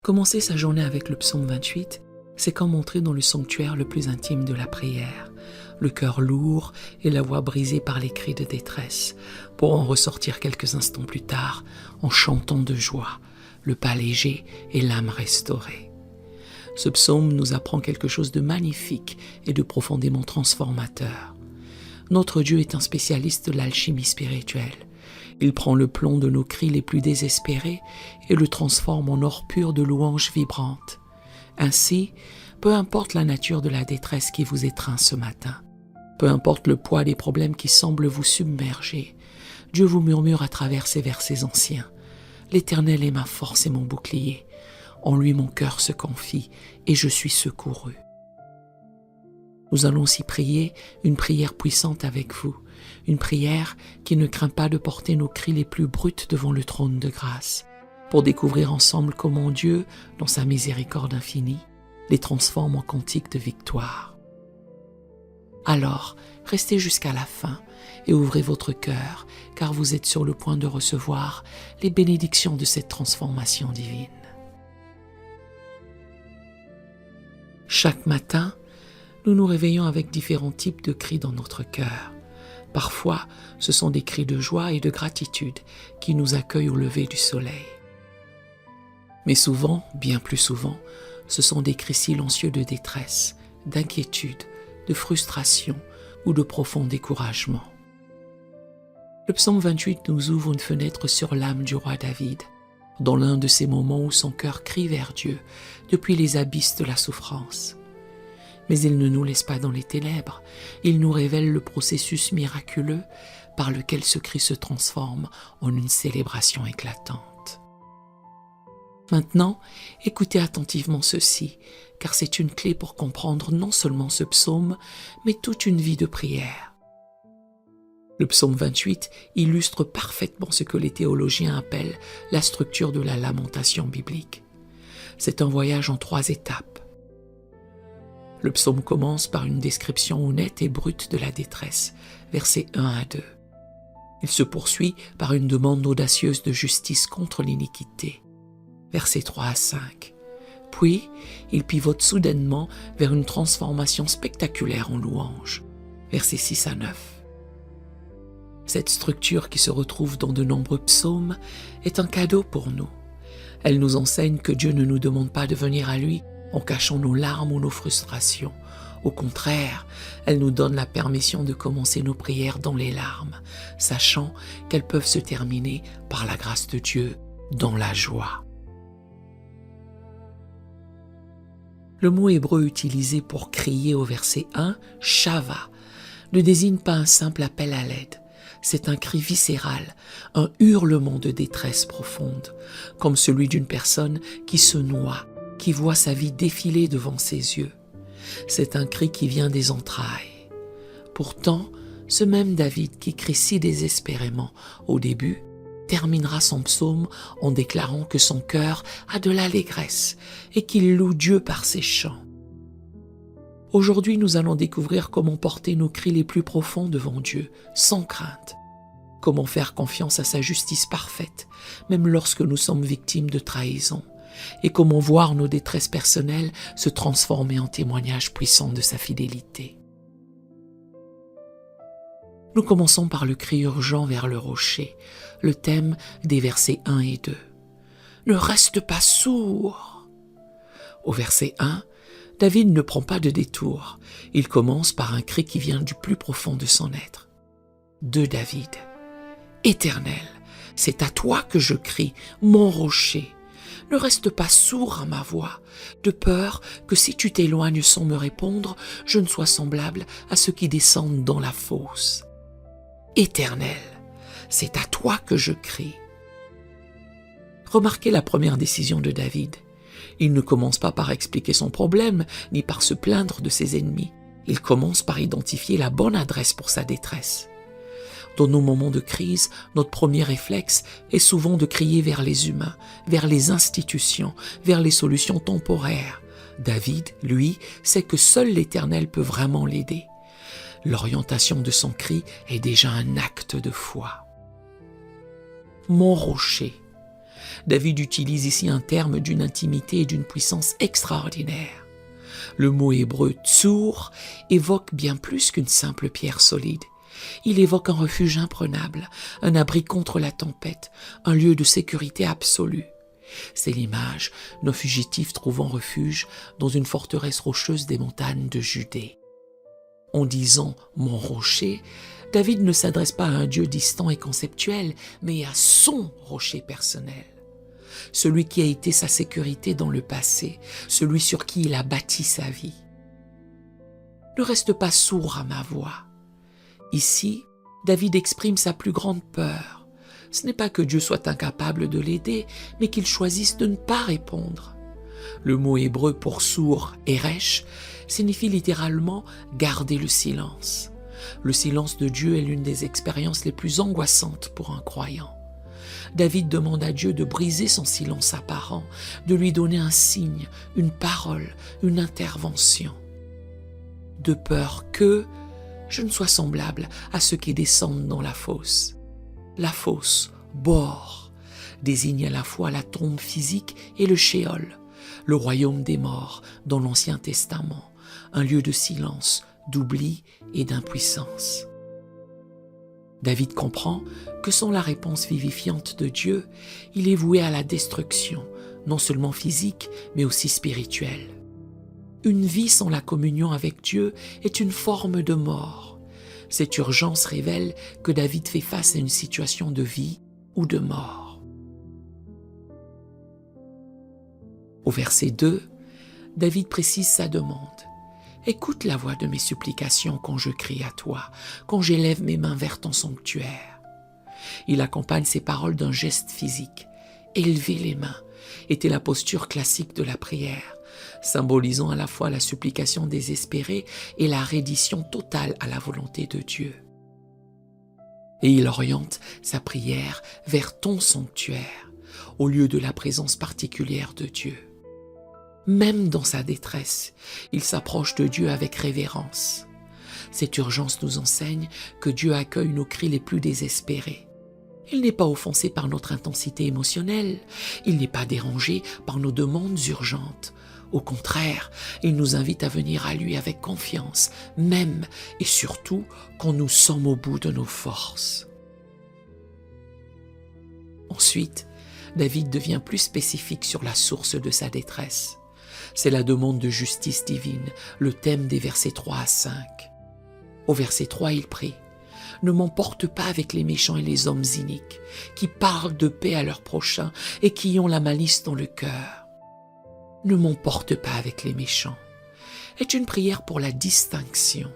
Commencer sa journée avec le psaume 28, c'est comme entrer dans le sanctuaire le plus intime de la prière, le cœur lourd et la voix brisée par les cris de détresse, pour en ressortir quelques instants plus tard en chantant de joie, le pas léger et l'âme restaurée. Ce psaume nous apprend quelque chose de magnifique et de profondément transformateur. Notre Dieu est un spécialiste de l'alchimie spirituelle. Il prend le plomb de nos cris les plus désespérés et le transforme en or pur de louanges vibrantes. Ainsi, peu importe la nature de la détresse qui vous étreint ce matin, peu importe le poids des problèmes qui semblent vous submerger, Dieu vous murmure à travers ces versets anciens. L'Éternel est ma force et mon bouclier. En lui mon cœur se confie et je suis secouru. Nous allons aussi prier une prière puissante avec vous, une prière qui ne craint pas de porter nos cris les plus bruts devant le trône de grâce, pour découvrir ensemble comment Dieu, dans sa miséricorde infinie, les transforme en cantiques de victoire. Alors, restez jusqu'à la fin et ouvrez votre cœur, car vous êtes sur le point de recevoir les bénédictions de cette transformation divine. Chaque matin, nous nous réveillons avec différents types de cris dans notre cœur. Parfois, ce sont des cris de joie et de gratitude qui nous accueillent au lever du soleil. Mais souvent, bien plus souvent, ce sont des cris silencieux de détresse, d'inquiétude, de frustration ou de profond découragement. Le psaume 28 nous ouvre une fenêtre sur l'âme du roi David, dans l'un de ces moments où son cœur crie vers Dieu depuis les abysses de la souffrance. Mais il ne nous laisse pas dans les ténèbres, il nous révèle le processus miraculeux par lequel ce cri se transforme en une célébration éclatante. Maintenant, écoutez attentivement ceci, car c'est une clé pour comprendre non seulement ce psaume, mais toute une vie de prière. Le psaume 28 illustre parfaitement ce que les théologiens appellent la structure de la lamentation biblique. C'est un voyage en 3 étapes. Le psaume commence par une description honnête et brute de la détresse, versets 1 à 2. Il se poursuit par une demande audacieuse de justice contre l'iniquité, versets 3 à 5. Puis, il pivote soudainement vers une transformation spectaculaire en louange, versets 6 à 9. Cette structure qui se retrouve dans de nombreux psaumes est un cadeau pour nous. Elle nous enseigne que Dieu ne nous demande pas de venir à lui en cachant nos larmes ou nos frustrations. Au contraire, elle nous donne la permission de commencer nos prières dans les larmes, sachant qu'elles peuvent se terminer par la grâce de Dieu dans la joie. Le mot hébreu utilisé pour crier au verset 1, shava, ne désigne pas un simple appel à l'aide. C'est un cri viscéral, un hurlement de détresse profonde, comme celui d'une personne qui se noie, qui voit sa vie défiler devant ses yeux. C'est un cri qui vient des entrailles. Pourtant, ce même David qui crie si désespérément au début, terminera son psaume en déclarant que son cœur a de l'allégresse et qu'il loue Dieu par ses chants. Aujourd'hui, nous allons découvrir comment porter nos cris les plus profonds devant Dieu, sans crainte. Comment faire confiance à sa justice parfaite, même lorsque nous sommes victimes de trahison. Et comment voir nos détresses personnelles se transformer en témoignages puissants de sa fidélité. Nous commençons par le cri urgent vers le rocher, le thème des versets 1 et 2. Ne reste pas sourd. Au verset 1, David ne prend pas de détour. Il commence par un cri qui vient du plus profond de son être. De David. Éternel, c'est à toi que je crie, mon rocher. Ne reste pas sourd à ma voix, de peur que si tu t'éloignes sans me répondre, je ne sois semblable à ceux qui descendent dans la fosse. Éternel, c'est à toi que je crie. Remarquez la première décision de David. Il ne commence pas par expliquer son problème, ni par se plaindre de ses ennemis. Il commence par identifier la bonne adresse pour sa détresse. Dans nos moments de crise, notre premier réflexe est souvent de crier vers les humains, vers les institutions, vers les solutions temporaires. David, lui, sait que seul l'Éternel peut vraiment l'aider. L'orientation de son cri est déjà un acte de foi. Mon rocher. David utilise ici un terme d'une intimité et d'une puissance extraordinaire. Le mot hébreu tsur évoque bien plus qu'une simple pierre solide. Il évoque un refuge imprenable, un abri contre la tempête, un lieu de sécurité absolue. C'est l'image d'un fugitif trouvant refuge dans une forteresse rocheuse des montagnes de Judée. En disant « mon rocher », David ne s'adresse pas à un Dieu distant et conceptuel, mais à son rocher personnel. Celui qui a été sa sécurité dans le passé, celui sur qui il a bâti sa vie. Ne reste pas sourd à ma voix. Ici, David exprime sa plus grande peur. Ce n'est pas que Dieu soit incapable de l'aider, mais qu'il choisisse de ne pas répondre. Le mot hébreu pour sourd, éresh, signifie littéralement garder le silence. Le silence de Dieu est l'une des expériences les plus angoissantes pour un croyant. David demande à Dieu de briser son silence apparent, de lui donner un signe, une parole, une intervention. De peur que je ne sois semblable à ceux qui descendent dans la fosse. La fosse, Bor, désigne à la fois la tombe physique et le Shéol, le royaume des morts dans l'Ancien Testament, un lieu de silence, d'oubli et d'impuissance. David comprend que sans la réponse vivifiante de Dieu, il est voué à la destruction, non seulement physique, mais aussi spirituelle. Une vie sans la communion avec Dieu est une forme de mort. Cette urgence révèle que David fait face à une situation de vie ou de mort. Au verset 2, David précise sa demande. « Écoute la voix de mes supplications quand je crie à toi, quand j'élève mes mains vers ton sanctuaire. » Il accompagne ses paroles d'un geste physique. Élever les mains était la posture classique de la prière, symbolisant à la fois la supplication désespérée et la reddition totale à la volonté de Dieu. Et il oriente sa prière vers ton sanctuaire, au lieu de la présence particulière de Dieu. Même dans sa détresse, il s'approche de Dieu avec révérence. Cette urgence nous enseigne que Dieu accueille nos cris les plus désespérés. Il n'est pas offensé par notre intensité émotionnelle, il n'est pas dérangé par nos demandes urgentes. Au contraire, il nous invite à venir à lui avec confiance, même et surtout quand nous sommes au bout de nos forces. Ensuite, David devient plus spécifique sur la source de sa détresse. C'est la demande de justice divine, le thème des versets 3 à 5. Au verset 3, il prie « Ne m'emporte pas avec les méchants et les hommes iniques, qui parlent de paix à leur prochain et qui ont la malice dans le cœur. Ne m'emporte pas avec les méchants » est une prière pour la distinction.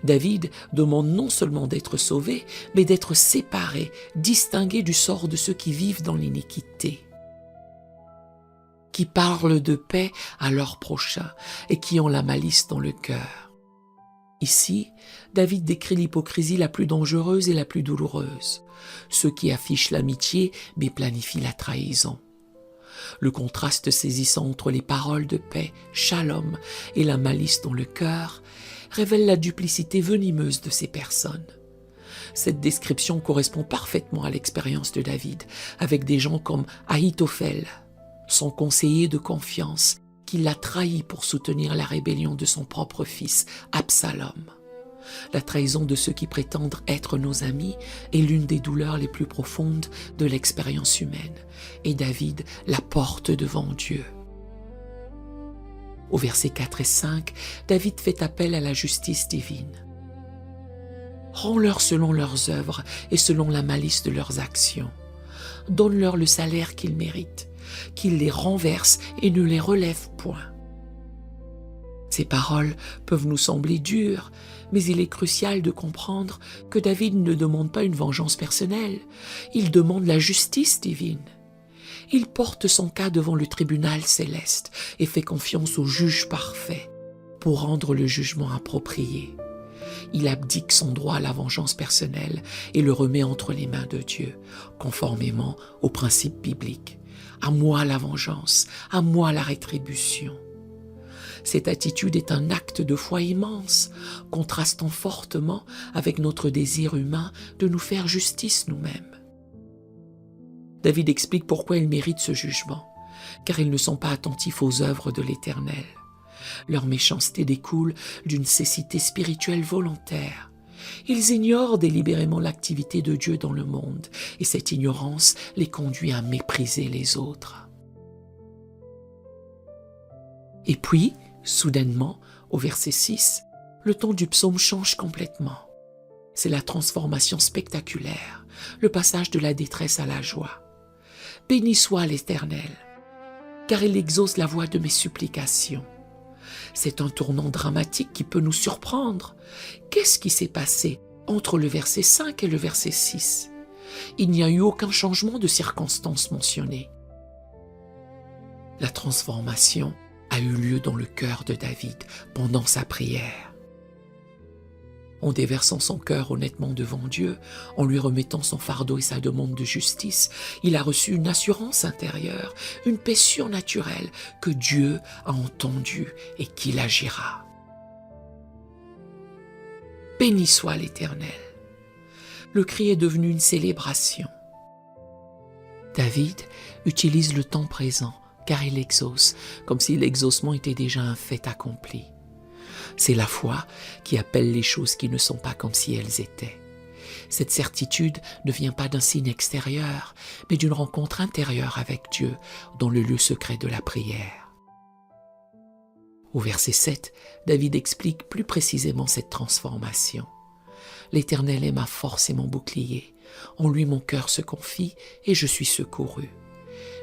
David demande non seulement d'être sauvé, mais d'être séparé, distingué du sort de ceux qui vivent dans l'iniquité, qui parlent de paix à leur prochain et qui ont la malice dans le cœur. Ici, David décrit l'hypocrisie la plus dangereuse et la plus douloureuse, ceux qui affichent l'amitié mais planifient la trahison. Le contraste saisissant entre les paroles de paix, shalom, et la malice dans le cœur révèle la duplicité venimeuse de ces personnes. Cette description correspond parfaitement à l'expérience de David, avec des gens comme Ahitophel, son conseiller de confiance, qui l'a trahi pour soutenir la rébellion de son propre fils, Absalom. La trahison de ceux qui prétendent être nos amis est l'une des douleurs les plus profondes de l'expérience humaine, et David la porte devant Dieu. Au versets 4 et 5, David fait appel à la justice divine. « Rends-leur selon leurs œuvres et selon la malice de leurs actions. Donne-leur le salaire qu'ils méritent, qu'ils les renversent et ne les relèvent point. » Ces paroles peuvent nous sembler dures, mais il est crucial de comprendre que David ne demande pas une vengeance personnelle, il demande la justice divine. Il porte son cas devant le tribunal céleste et fait confiance au juge parfait pour rendre le jugement approprié. Il abdique son droit à la vengeance personnelle et le remet entre les mains de Dieu, conformément aux principes bibliques. À moi la vengeance, à moi la rétribution. Cette attitude est un acte de foi immense, contrastant fortement avec notre désir humain de nous faire justice nous-mêmes. David explique pourquoi ils méritent ce jugement, car ils ne sont pas attentifs aux œuvres de l'Éternel. Leur méchanceté découle d'une cécité spirituelle volontaire. Ils ignorent délibérément l'activité de Dieu dans le monde, et cette ignorance les conduit à mépriser les autres. Et puis, soudainement, au verset 6, le ton du psaume change complètement. C'est la transformation spectaculaire, le passage de la détresse à la joie. « Béni soit l'Éternel, car il exauce la voix de mes supplications. » C'est un tournant dramatique qui peut nous surprendre. Qu'est-ce qui s'est passé entre le verset 5 et le verset 6? Il n'y a eu aucun changement de circonstance mentionné. La transformation a eu lieu dans le cœur de David pendant sa prière. En déversant son cœur honnêtement devant Dieu, en lui remettant son fardeau et sa demande de justice, il a reçu une assurance intérieure, une paix surnaturelle que Dieu a entendue et qu'il agira. Béni soit l'Éternel. Le cri est devenu une célébration. David utilise le temps présent car il exauce, comme si l'exaucement était déjà un fait accompli. C'est la foi qui appelle les choses qui ne sont pas comme si elles étaient. Cette certitude ne vient pas d'un signe extérieur, mais d'une rencontre intérieure avec Dieu dans le lieu secret de la prière. Au verset 7, David explique plus précisément cette transformation. « L'Éternel est ma force et mon bouclier. En lui mon cœur se confie et je suis secouru.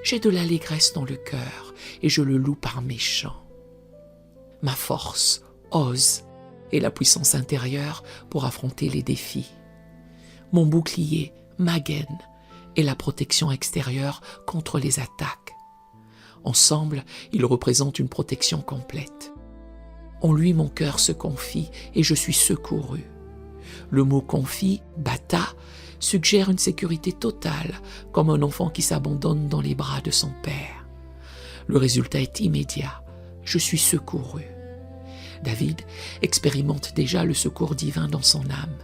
J'ai de l'allégresse dans le cœur et je le loue par mes chants. Ma force, ose, et la puissance intérieure pour affronter les défis. Mon bouclier, ma gaine, et la protection extérieure contre les attaques. Ensemble, ils représentent une protection complète. En lui, mon cœur se confie et je suis secouru. Le mot confie, bata, suggère une sécurité totale, comme un enfant qui s'abandonne dans les bras de son père. Le résultat est immédiat. Je suis secouru. David expérimente déjà le secours divin dans son âme,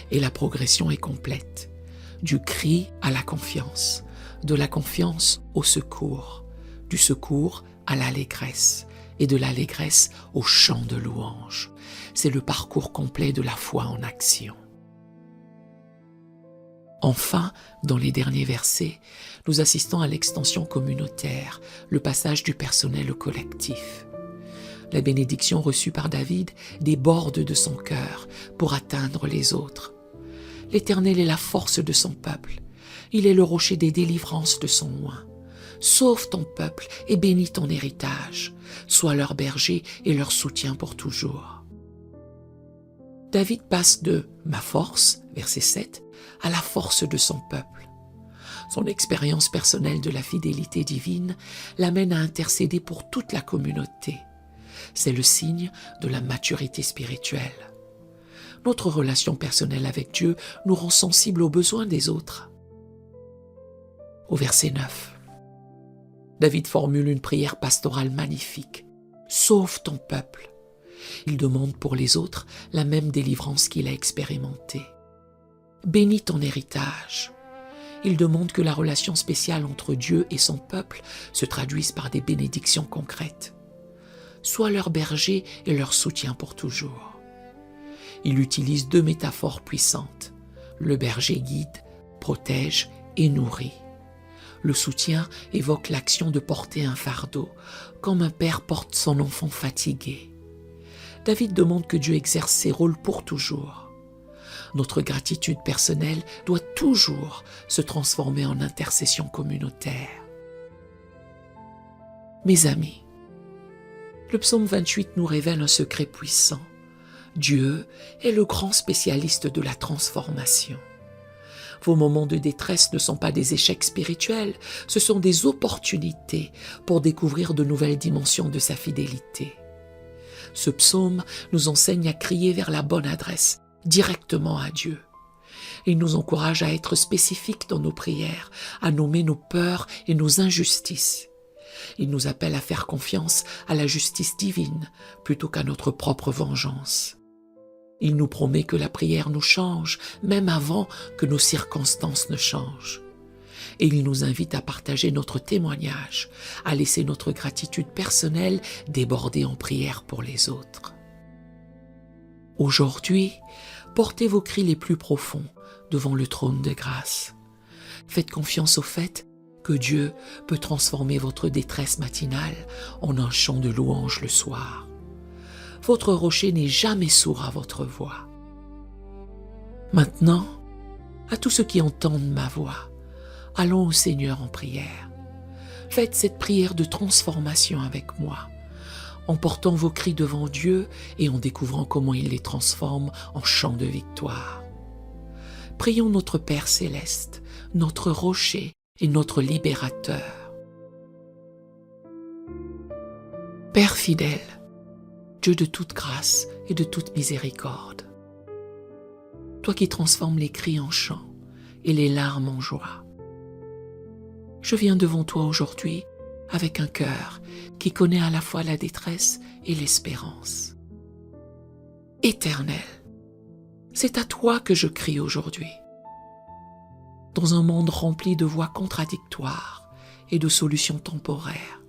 et la progression est complète. Du cri à la confiance, de la confiance au secours, du secours à l'allégresse, et de l'allégresse au chant de louange. C'est le parcours complet de la foi en action. Enfin, dans les derniers versets, nous assistons à l'extension communautaire, le passage du personnel au collectif. La bénédiction reçue par David déborde de son cœur pour atteindre les autres. L'Éternel est la force de son peuple. Il est le rocher des délivrances de son oint. Sauve ton peuple et bénis ton héritage. Sois leur berger et leur soutien pour toujours. David passe de « ma force » verset 7 à la force de son peuple. Son expérience personnelle de la fidélité divine l'amène à intercéder pour toute la communauté. C'est le signe de la maturité spirituelle. Notre relation personnelle avec Dieu nous rend sensibles aux besoins des autres. Au verset 9, David formule une prière pastorale magnifique. « Sauve ton peuple ». Il demande pour les autres la même délivrance qu'il a expérimentée. « Bénis ton héritage ». Il demande que la relation spéciale entre Dieu et son peuple se traduise par des bénédictions concrètes. Sois leur berger et leur soutien pour toujours. Il utilise deux métaphores puissantes. Le berger guide, protège et nourrit. Le soutien évoque l'action de porter un fardeau, comme un père porte son enfant fatigué. David demande que Dieu exerce ses rôles pour toujours. Notre gratitude personnelle doit toujours se transformer en intercession communautaire. Mes amis, le psaume 28 nous révèle un secret puissant. Dieu est le grand spécialiste de la transformation. Vos moments de détresse ne sont pas des échecs spirituels, ce sont des opportunités pour découvrir de nouvelles dimensions de sa fidélité. Ce psaume nous enseigne à crier vers la bonne adresse, directement à Dieu. Il nous encourage à être spécifiques dans nos prières, à nommer nos peurs et nos injustices. Il nous appelle à faire confiance à la justice divine plutôt qu'à notre propre vengeance. Il nous promet que la prière nous change, même avant que nos circonstances ne changent. et il nous invite à partager notre témoignage, à laisser notre gratitude personnelle déborder en prière pour les autres. Aujourd'hui, portez vos cris les plus profonds devant le trône de grâce. Faites confiance au fait que Dieu peut transformer votre détresse matinale en un chant de louange le soir. Votre rocher n'est jamais sourd à votre voix. Maintenant, à tous ceux qui entendent ma voix, allons au Seigneur en prière. Faites cette prière de transformation avec moi, en portant vos cris devant Dieu et en découvrant comment il les transforme en chants de victoire. Prions notre Père céleste, notre rocher et notre libérateur. Père fidèle, Dieu de toute grâce et de toute miséricorde, toi qui transformes les cris en chants et les larmes en joie, je viens devant toi aujourd'hui avec un cœur qui connaît à la fois la détresse et l'espérance. Éternel, c'est à toi que je crie aujourd'hui. Dans un monde rempli de voix contradictoires et de solutions temporaires,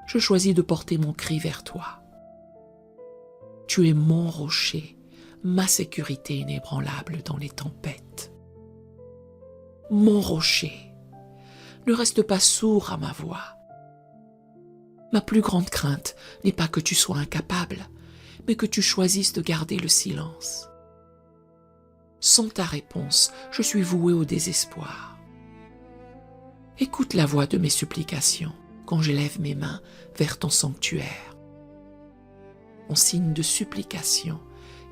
je choisis de porter mon cri vers toi. Tu es mon rocher, ma sécurité inébranlable dans les tempêtes. Mon rocher, ne reste pas sourd à ma voix. Ma plus grande crainte n'est pas que tu sois incapable, mais que tu choisisses de garder le silence. Sans ta réponse, je suis voué au désespoir. Écoute la voix de mes supplications quand j'élève mes mains vers ton sanctuaire, en signe de supplication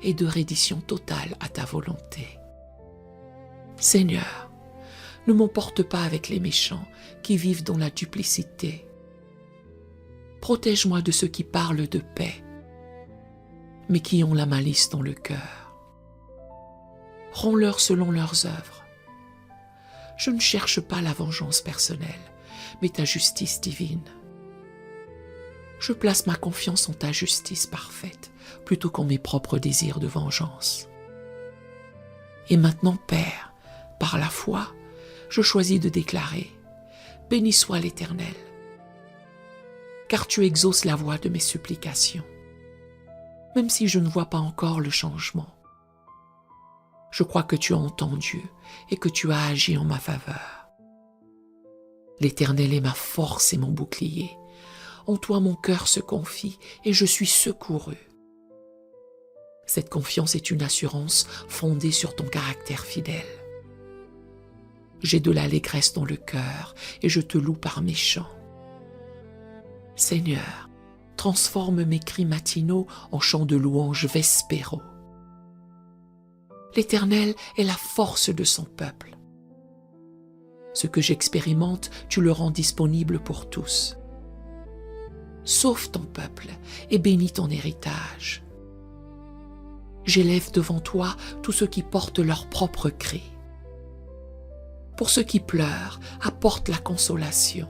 et de reddition totale à ta volonté. Seigneur, ne m'emporte pas avec les méchants qui vivent dans la duplicité. Protège-moi de ceux qui parlent de paix, mais qui ont la malice dans le cœur. Rends-leur selon leurs œuvres. Je ne cherche pas la vengeance personnelle, mais ta justice divine. Je place ma confiance en ta justice parfaite, plutôt qu'en mes propres désirs de vengeance. Et maintenant, Père, par la foi, je choisis de déclarer « Béni soit l'Éternel » car tu exauces la voix de mes supplications, même si je ne vois pas encore le changement. Je crois que tu as entendu et que tu as agi en ma faveur. L'Éternel est ma force et mon bouclier. En toi mon cœur se confie et je suis secouru. Cette confiance est une assurance fondée sur ton caractère fidèle. J'ai de l'allégresse dans le cœur et je te loue par mes chants. Seigneur, transforme mes cris matinaux en chants de louange vespéraux. L'Éternel est la force de son peuple. Ce que j'expérimente, tu le rends disponible pour tous. Sauve ton peuple et bénis ton héritage. J'élève devant toi tous ceux qui portent leurs propres cris. Pour ceux qui pleurent, apporte la consolation.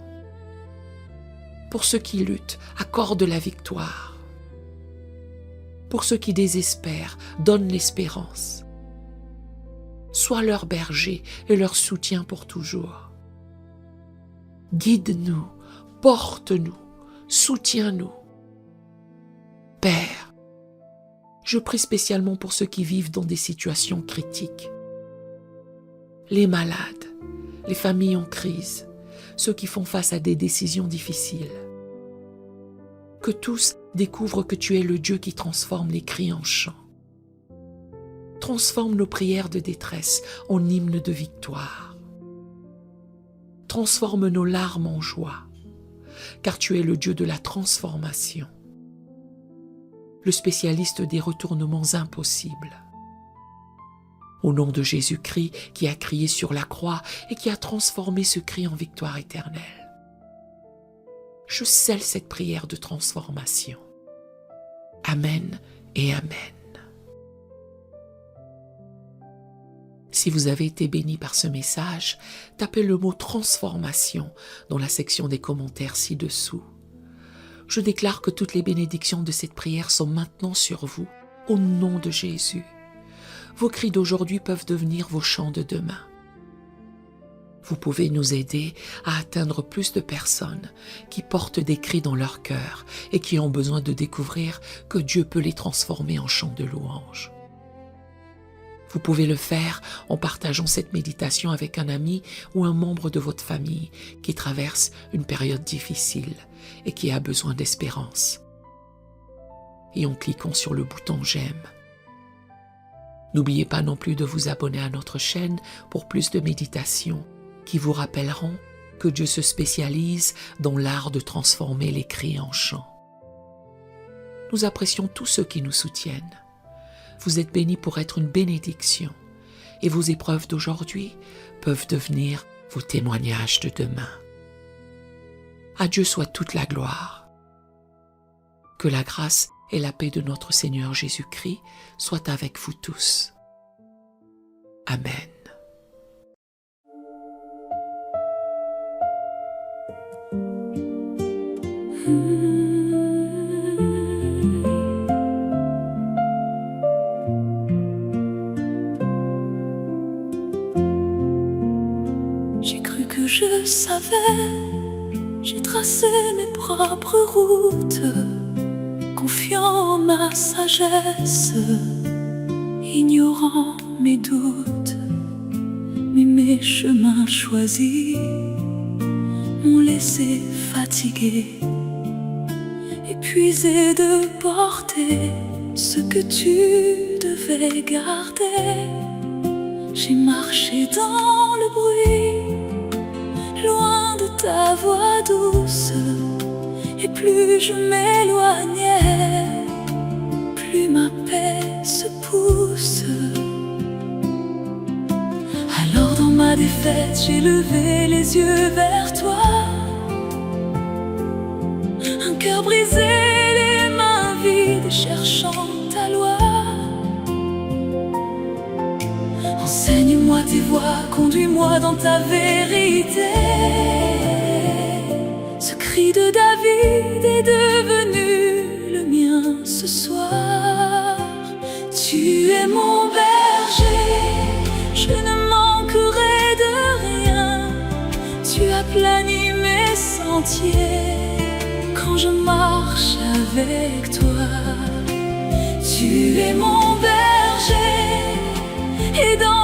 Pour ceux qui luttent, accorde la victoire. Pour ceux qui désespèrent, donne l'espérance. Sois leur berger et leur soutien pour toujours. Guide-nous, porte-nous, soutiens-nous. Père, je prie spécialement pour ceux qui vivent dans des situations critiques. Les malades, les familles en crise, ceux qui font face à des décisions difficiles. Que tous découvrent que tu es le Dieu qui transforme les cris en chants. Transforme nos prières de détresse en hymnes de victoire. Transforme nos larmes en joie, car tu es le Dieu de la transformation, le spécialiste des retournements impossibles. Au nom de Jésus-Christ qui a crié sur la croix et qui a transformé ce cri en victoire éternelle, je scelle cette prière de transformation. Amen et Amen. Si vous avez été béni par ce message, tapez le mot « transformation » dans la section des commentaires ci-dessous. Je déclare que toutes les bénédictions de cette prière sont maintenant sur vous, au nom de Jésus. Vos cris d'aujourd'hui peuvent devenir vos chants de demain. Vous pouvez nous aider à atteindre plus de personnes qui portent des cris dans leur cœur et qui ont besoin de découvrir que Dieu peut les transformer en chants de louange. Vous pouvez le faire en partageant cette méditation avec un ami ou un membre de votre famille qui traverse une période difficile et qui a besoin d'espérance. Et en cliquant sur le bouton « J'aime ». N'oubliez pas non plus de vous abonner à notre chaîne pour plus de méditations qui vous rappelleront que Dieu se spécialise dans l'art de transformer les cris en chants. Nous apprécions tous ceux qui nous soutiennent. Vous êtes bénis pour être une bénédiction et vos épreuves d'aujourd'hui peuvent devenir vos témoignages de demain. À Dieu soit toute la gloire. Que la grâce et la paix de notre Seigneur Jésus-Christ soient avec vous tous. Amen. J'ai cru que je savais, j'ai tracé mes propres routes, confiant en ma sagesse, ignorant mes doutes. Mais mes chemins choisis m'ont laissé fatigué, épuisé de porter ce que tu devais garder. J'ai marché dans le bruit, loin de ta voix douce, et plus je m'éloignais, plus ma paix se pousse. Alors dans ma défaite, j'ai levé les yeux vers toi, un cœur brisé, les mains vides, cherchant ta loi. Enseigne-moi tes voies, conduis-moi dans ta vérité. Ce cri de David est devenu le mien ce soir. Tu es mon berger, je ne manquerai de rien. Tu aplanis mes sentiers quand je marche avec toi. Tu es mon berger, et dans